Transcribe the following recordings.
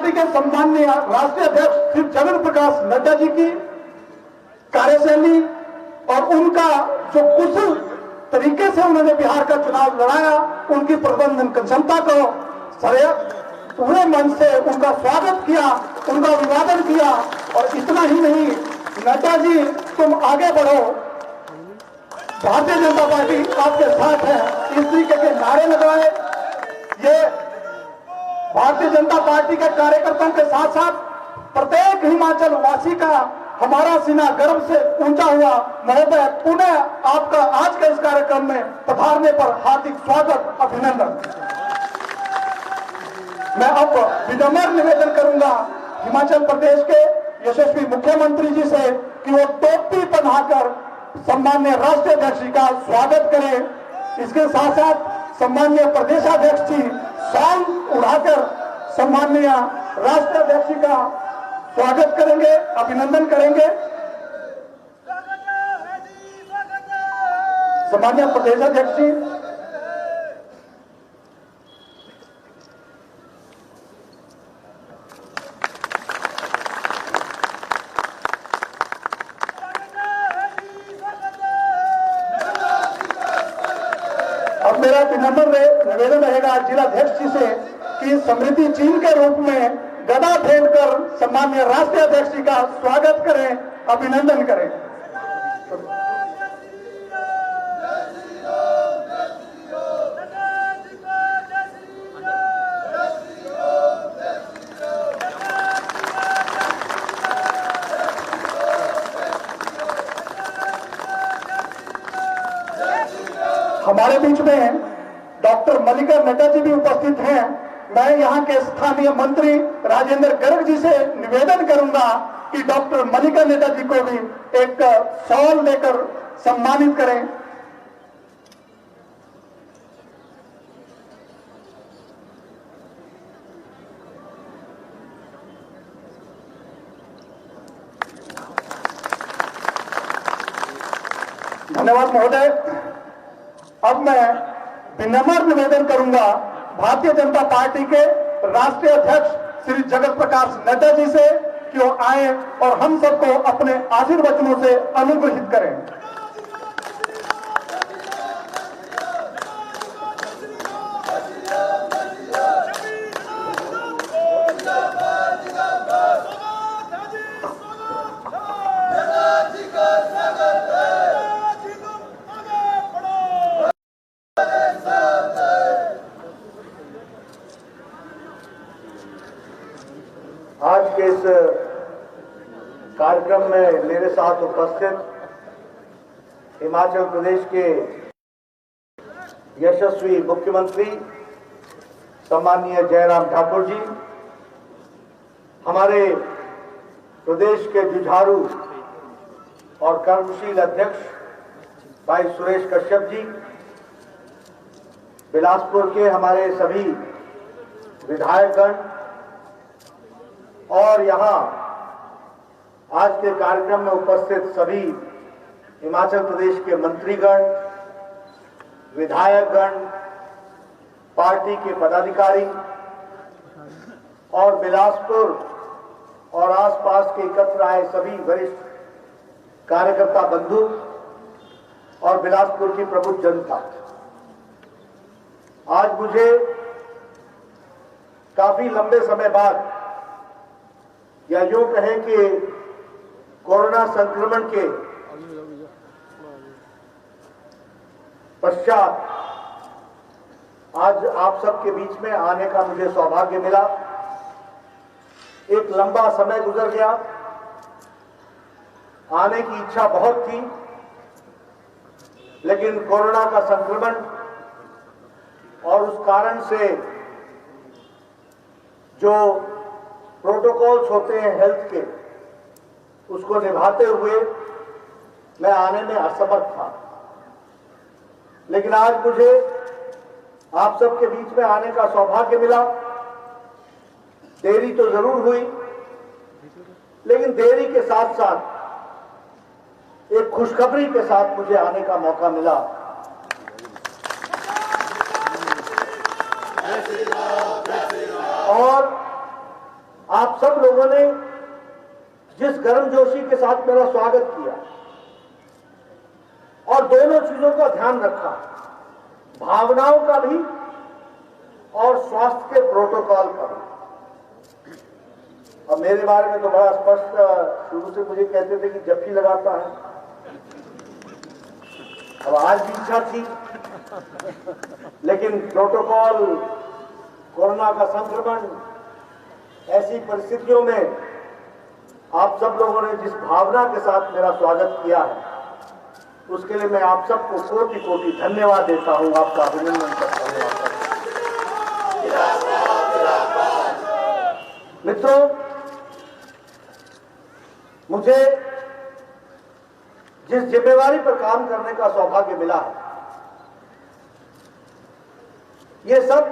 Party के सम्माननीय राष्ट्रीय अध्यक्ष श्री जगत प्रकाश नड्डा जी की कार्यशैली और उनका जो कुशल तरीके से उन्होंने बिहार का चुनाव लड़ाया, उनकी प्रबंधन क्षमता को पूरे मन से उनका स्वागत किया, उनका अभिवादन किया। और इतना ही नहीं, नड्डा जी तुम आगे बढ़ो, भारतीय जनता पार्टी आपके साथ है, इस तरीके के नारे लगवाए। ये भारतीय जनता पार्टी के कार्यकर्ताओं के साथ साथ प्रत्येक हिमाचल वासी का हमारा सीना गर्व से ऊंचा हुआ। महोदय, पुनः आपका आज के इस कार्यक्रम में पधारने पर हार्दिक स्वागत, अभिनंदन। मैं अब विनम्र निवेदन करूंगा हिमाचल प्रदेश के यशस्वी मुख्यमंत्री जी से कि वो टोपी पहनाकर सम्मान्य राष्ट्रीय अध्यक्ष जी का स्वागत करें। इसके साथ साथ सम्मान्य प्रदेशाध्यक्ष जी शॉल उड़ाकर सम्मान्य राष्ट्रीय अध्यक्ष जी का स्वागत करेंगे, अभिनंदन करेंगे। सम्मान्य प्रदेशाध्यक्ष जी, अब मेरा विनम्र निवेदन रहेगा जिलाध्यक्ष जी से कि समृद्धि चिन्ह के रूप में गदा भेंट कर सम्मान्य राष्ट्रीय अध्यक्ष जी का स्वागत करें, अभिनंदन करें। हमारे बीच में डॉक्टर मल्लिका नड्डा जी भी उपस्थित हैं। मैं यहाँ के स्थानीय मंत्री राजेंद्र गर्ग जी से निवेदन करूंगा कि डॉक्टर मल्लिका नड्डा जी को भी एक शॉल लेकर सम्मानित करें। धन्यवाद महोदय। अब मैं विनम्र निवेदन करूंगा भारतीय जनता पार्टी के राष्ट्रीय अध्यक्ष श्री जगत प्रकाश नड्डा जी से कि वो आए और हम सबको अपने आशीर्वचनों से अनुग्रहित करें। आज के इस कार्यक्रम में मेरे साथ उपस्थित हिमाचल प्रदेश के यशस्वी मुख्यमंत्री सम्माननीय जयराम ठाकुर जी, हमारे प्रदेश के जुझारू और कर्मशील अध्यक्ष भाई सुरेश कश्यप जी, बिलासपुर के हमारे सभी विधायकगण और यहाँ आज के कार्यक्रम में उपस्थित सभी हिमाचल प्रदेश के मंत्रीगण, विधायकगण, पार्टी के पदाधिकारी और बिलासपुर और आसपास के एकत्र आए सभी वरिष्ठ कार्यकर्ता बंधु और बिलासपुर की प्रबुद्ध जनता, आज मुझे काफी लंबे समय बाद या यूं कहें कि कोरोना संक्रमण के पश्चात आज आप सबके बीच में आने का मुझे सौभाग्य मिला। एक लंबा समय गुजर गया, आने की इच्छा बहुत थी, लेकिन कोरोना का संक्रमण और उस कारण से जो प्रोटोकॉल्स होते हैं हेल्थ के, उसको निभाते हुए मैं आने में असमर्थ था। लेकिन आज मुझे आप सबके बीच में आने का सौभाग्य मिला। देरी तो जरूर हुई, लेकिन देरी के साथ साथ एक खुशखबरी के साथ मुझे आने का मौका मिला। और आप सब लोगों ने जिस गर्मजोशी के साथ मेरा स्वागत किया और दोनों चीजों का ध्यान रखा, भावनाओं का भी और स्वास्थ्य के प्रोटोकॉल का भी। अब मेरे बारे में तो बड़ा स्पष्ट शुरू से मुझे कहते थे कि जफ्फी लगाता है, अब आज भी इच्छा थी, लेकिन प्रोटोकॉल, कोरोना का संक्रमण, ऐसी परिस्थितियों में आप सब लोगों ने जिस भावना के साथ मेरा स्वागत किया है, उसके लिए मैं आप सबको कोटि कोटि धन्यवाद देता हूं, आपका अभिनंदन करता हूं। मित्रों, मुझे जिस जिम्मेवारी पर काम करने का सौभाग्य मिला है, ये सब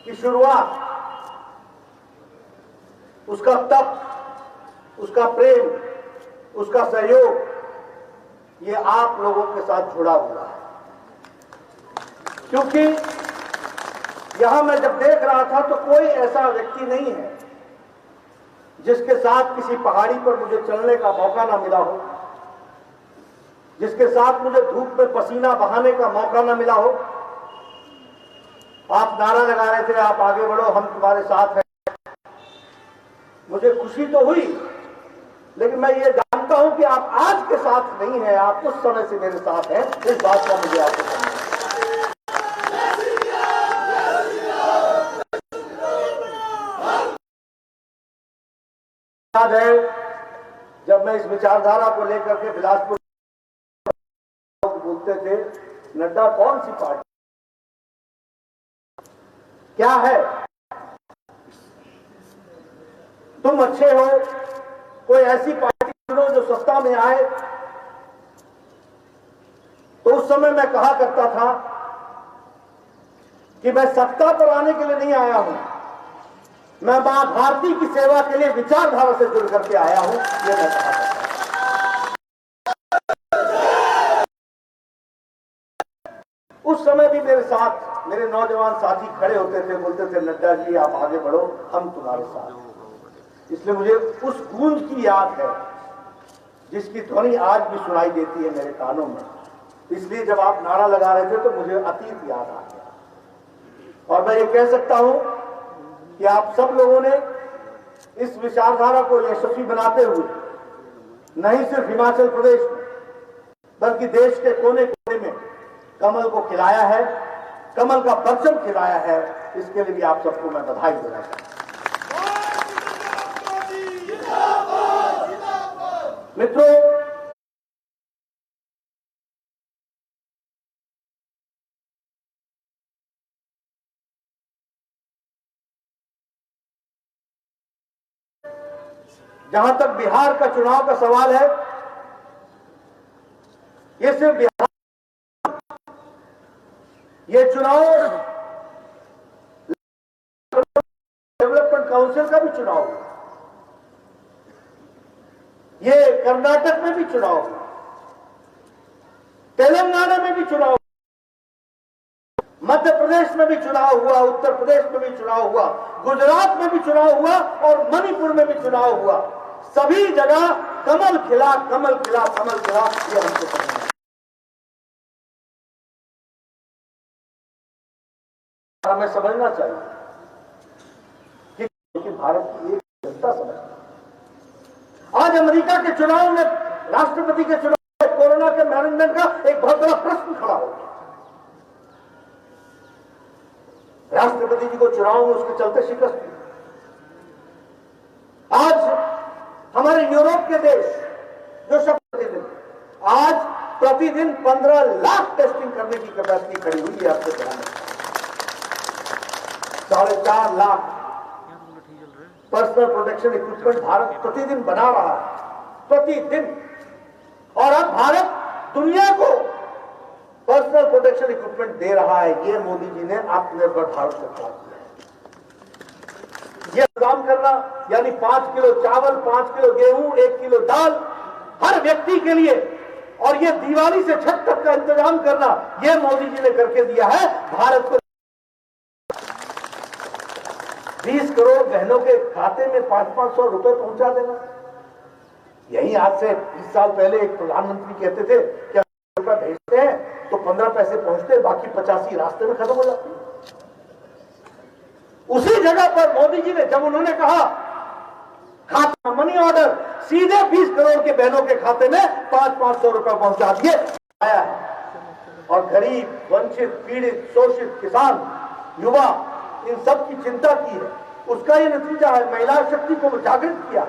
की शुरुआत, उसका तप, उसका प्रेम, उसका सहयोग, ये आप लोगों के साथ जुड़ा हुआ है। क्योंकि यहां मैं जब देख रहा था तो कोई ऐसा व्यक्ति नहीं है जिसके साथ किसी पहाड़ी पर मुझे चलने का मौका ना मिला हो, जिसके साथ मुझे धूप में पसीना बहाने का मौका ना मिला हो। आप नारा लगा रहे थे, आप आगे बढ़ो, हम तुम्हारे साथ हैं। मुझे खुशी तो हुई, लेकिन मैं ये जानता हूं कि आप आज के साथ नहीं हैं, आप उस समय से मेरे साथ हैं। इस बात का मुझे आपको समझना याद है, जब मैं इस विचारधारा को लेकर के बिलासपुर बोलते थे, नड्डा कौन सी पार्टी, क्या है, तुम अच्छे हो, कोई ऐसी पार्टी चुनो जो सत्ता में आए। तो उस समय मैं कहा करता था कि मैं सत्ता पर आने के लिए नहीं आया हूं, मैं मां भारती की सेवा के लिए विचारधारा से जुड़ करके आया हूं, ये मैं कहा करता था। उस समय भी मेरे साथ मेरे नौजवान साथी खड़े होते थे, बोलते थे, नड्डा जी आप आगे बढ़ो, हम तुम्हारे साथ हैं। इसलिए मुझे उस गूंज की याद है जिसकी ध्वनि आज भी सुनाई देती है मेरे कानों में। इसलिए जब आप नारा लगा रहे थे तो मुझे अतीत याद आ गया। और मैं ये कह सकता हूं कि आप सब लोगों ने इस विचारधारा को यशस्वी बनाते हुए नहीं सिर्फ हिमाचल प्रदेश में बल्कि देश के कोने कोने में कमल को खिलाया है, कमल का परचम खिलाया है। इसके लिए भी आप सबको मैं बधाई देना चाहता हूं। मित्रों, जहां तक बिहार का चुनाव का सवाल है, ये सिर्फ बिहार, ये चुनाव डेवलपमेंट काउंसिल का भी चुनाव है, ये कर्नाटक में भी चुनाव हुआ, तेलंगाना में भी चुनाव हुआ, मध्य प्रदेश में भी चुनाव हुआ, उत्तर प्रदेश में भी चुनाव हुआ, गुजरात में भी चुनाव हुआ और मणिपुर में भी चुनाव हुआ। सभी जगह कमल खिला, कमल खिला, कमल खिला, ये हमको समझना है। हमें समझना चाहिए कि भारत की एक जनता समझती है। आज अमेरिका के चुनाव में, राष्ट्रपति के चुनाव में कोरोना के मैनेजमेंट का एक बहुत बड़ा प्रश्न खड़ा हो गया। राष्ट्रपति जी को चुनाव में उसके चलते शिकस्त हुई। आज हमारे यूरोप के देश जो सब प्रतिदिन, आज प्रतिदिन 15 लाख टेस्टिंग करने की कैपेसिटी खड़ी हुई है। आपको ध्यान रखना, 4.5 lakh personal protection equipment Bharat प्रतिदिन बना रहा है, प्रतिदिन। और अब भारत दुनिया को पर्सनल प्रोटेक्शन इक्विपमेंट दे रहा है। ये मोदी जी ने आत्मनिर्भर भारत को प्राप्त किया। ये काम करना यानी 5 किलो चावल, 5 किलो गेहूं, 1 किलो दाल हर व्यक्ति के लिए, और ये दिवाली से छठ तक का इंतजाम करना, ये मोदी जी ने करके दिया है भारत को। 20 करोड़ बहनों के खाते में 500-500 रुपए पहुंचा देना। यही आज से 20 साल पहले एक प्रधानमंत्री कहते थे कि रुपए भेजते हैं तो 15 पैसे पहुंचते, बाकी 85 रास्ते में खत्म हो जाते। उसी जगह पर मोदी जी ने जब उन्होंने कहा खाता मनी ऑर्डर सीधे 20 करोड़ के बहनों के खाते में 500-500 रुपए पहुंचा दिए आया है। और गरीब, वंचित, पीड़ित, शोषित, किसान, युवा, इन सब की चिंता की है। उसका ये नतीजा है, महिला शक्ति को जागृत किया।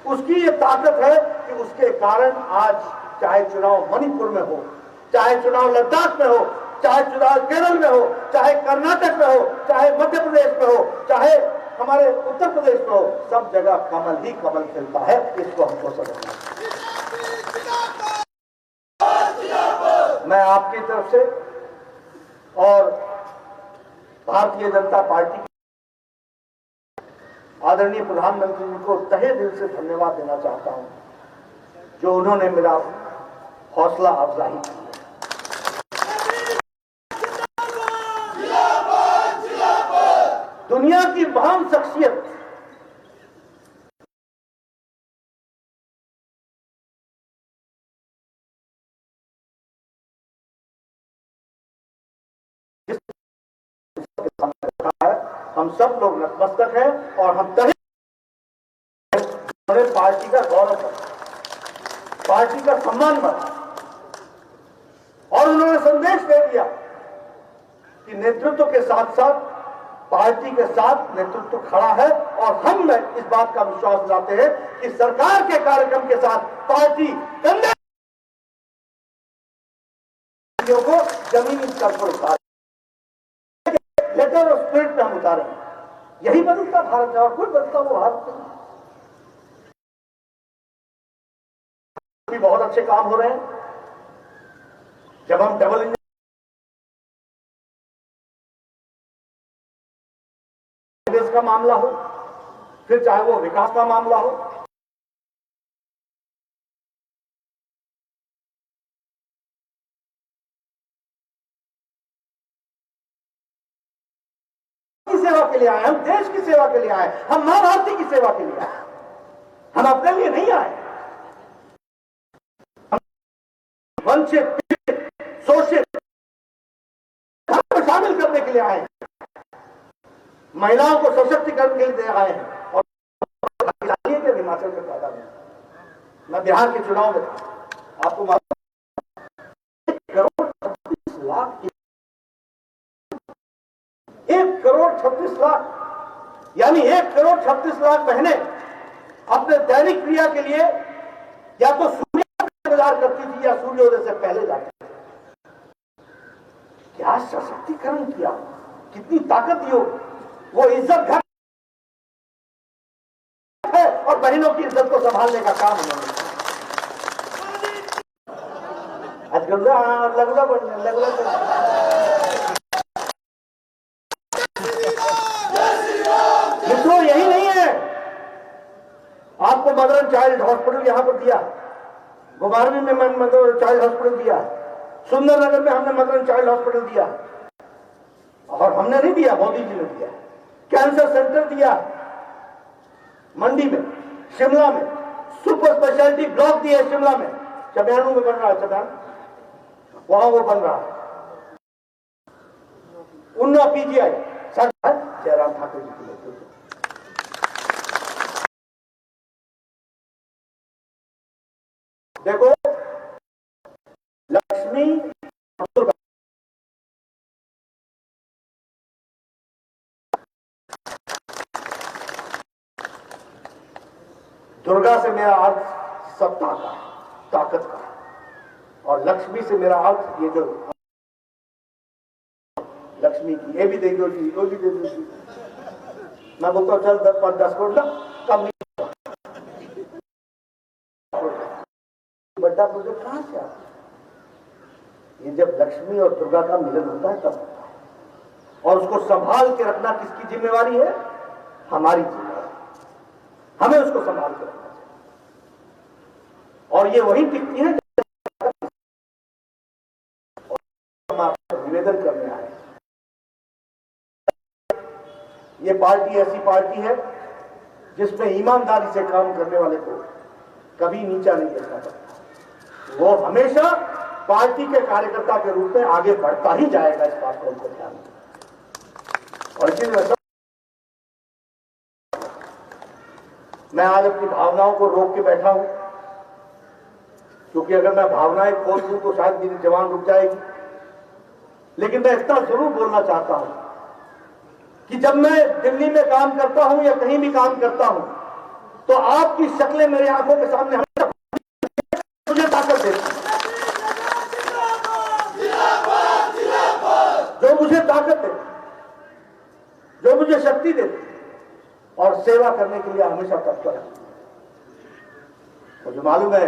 उसकी ये ताकत है कि उसके कारण आज चाहे चुनाव मणिपुर में हो, चाहे चुनाव लद्दाख में हो, चाहे चुनाव केरल में हो, चाहे कर्नाटक में हो, चाहे मध्य प्रदेश में हो, चाहे हमारे उत्तर प्रदेश में हो, सब जगह कमल ही कमल खिलता है। इसको हमको समझना है। मैं आपकी तरफ से और भारतीय जनता पार्टी आदरणीय प्रधानमंत्री जी को तहे दिल से धन्यवाद देना चाहता हूं, जो उन्होंने मेरा हौसला अफजाई की है। दुनिया की महान शख्सियत हम सब लोग नतमस्तक हैं और हम तहे पार्टी का गौरव बढ़ा, पार्टी का सम्मान बढ़ा। और उन्होंने संदेश दे दिया कि नेतृत्व के साथ साथ पार्टी के साथ नेतृत्व खड़ा है। और हम इस बात का विश्वास दिलाते हैं कि सरकार के कार्यक्रम के साथ पार्टी कंधे को जमीनी स्तर पर उतारे, लेटर और स्पिरिट में हम उतारे। यही बदलता भारत है और कुछ बदलता वो भारत नहीं। भी बहुत अच्छे काम हो रहे हैं। जब हम डबल इंजन का मामला हो, फिर चाहे वो विकास का मामला हो, की सेवा के लिए आए, हम देश की सेवा के लिए आए, हम मां भारती की सेवा के लिए आए, हम अपने लिए नहीं आए। वंचित, पीड़ित, शोषित शामिल करने के लिए आए हैं, महिलाओं को सशक्तिकरण के लिए आए हैं। और के हिमाचल में पैदा हुआ, मैं बिहार के चुनाव में था, आपको मालूम 1 करोड़ 36 लाख, 1 करोड़ 36 लाख, यानी 1 करोड़ 36 लाख बहनें अपने दैनिक क्रिया के लिए या तो सूर्य का इंतजार करती थी या सूर्योदय से पहले जाती थी। क्या सशक्तिकरण किया, कितनी ताकत दी हो। वो इज्जत घर है और बहनों की इज्जत को संभालने का काम उन्होंने मित्रों, यही नहीं है। आपको मदर एंड चाइल्ड हॉस्पिटल यहां पर दिया, गुमारवी में मदर एंड चाइल्ड हॉस्पिटल दिया, सुंदरनगर में हमने मदर एंड चाइल्ड हॉस्पिटल दिया। और हमने नहीं दिया, मोदी जी ने दिया। कैंसर सेंटर दिया मंडी में, शिमला में, सुपर स्पेशलिटी ब्लॉक दिया शिमला में, चबयानू में बन रहा है, चबयानू वहां वो बन रहा है। उन्ना पीजीआई सरकार जयराम ठाकुर जी की नेतृत्व। देखो, लक्ष्मी दुर्गा से मेरा अर्थ सत्ता का, ताकत का, और लक्ष्मी से मेरा अर्थ ये जो लक्ष्मी की, ये भी दे दो जी, वो भी दे दो जी। मैं बोलता हूँ चल 10 करोड़ ना, कम नहीं, बड़ा प्रोजेक्ट कहां से आता है? ये जब लक्ष्मी और दुर्गा का मिलन होता है तब होता है। और उसको संभाल के रखना किसकी जिम्मेवारी है? हमारी जिम्मेवारी। हमें उसको संभाल के रखना चाहिए। और ये वही टिकती है निवेदन करने आए। ये पार्टी ऐसी पार्टी है जिसमें ईमानदारी से काम करने वाले को कभी नीचा नहीं देखना पड़ता। वो हमेशा पार्टी के कार्यकर्ता के रूप में आगे बढ़ता ही जाएगा, इस बात को उनको ध्यान रखना। और इसलिए मैं आज अपनी भावनाओं को रोक के बैठा हूं, क्योंकि अगर मैं भावनाएं खोल दूं तो शायद मेरी जवान रुक जाएगी। लेकिन मैं इतना जरूर बोलना चाहता हूं कि जब मैं दिल्ली में काम करता हूं या कहीं भी काम करता हूं तो आपकी शक्लें मेरी आंखों के सामने हमेशा मुझे ताकत देती, जो मुझे ताकत देती, जो मुझे शक्ति देती और सेवा करने के लिए हमेशा तत्पर है। मुझे मालूम है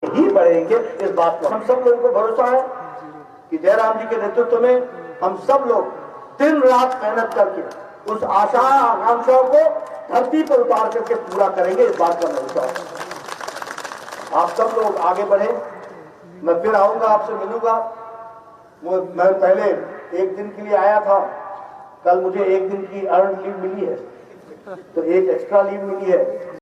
ही बढ़ेंगे, इस बात पर हम सब लोगों को भरोसा है कि जयराम जी के नेतृत्व में हम सब लोग दिन रात मेहनत करके उस आशा आकांक्षाओं को धरती पर उतार करके पूरा करेंगे, इस बात का भरोसा है। आप सब लोग आगे बढ़े। मैं फिर आऊंगा, आपसे मिलूंगा। मैं पहले एक दिन के लिए आया था, कल मुझे एक दिन की अर्न लीव मिली है, तो एक एक्स्ट्रा लीव मिली है।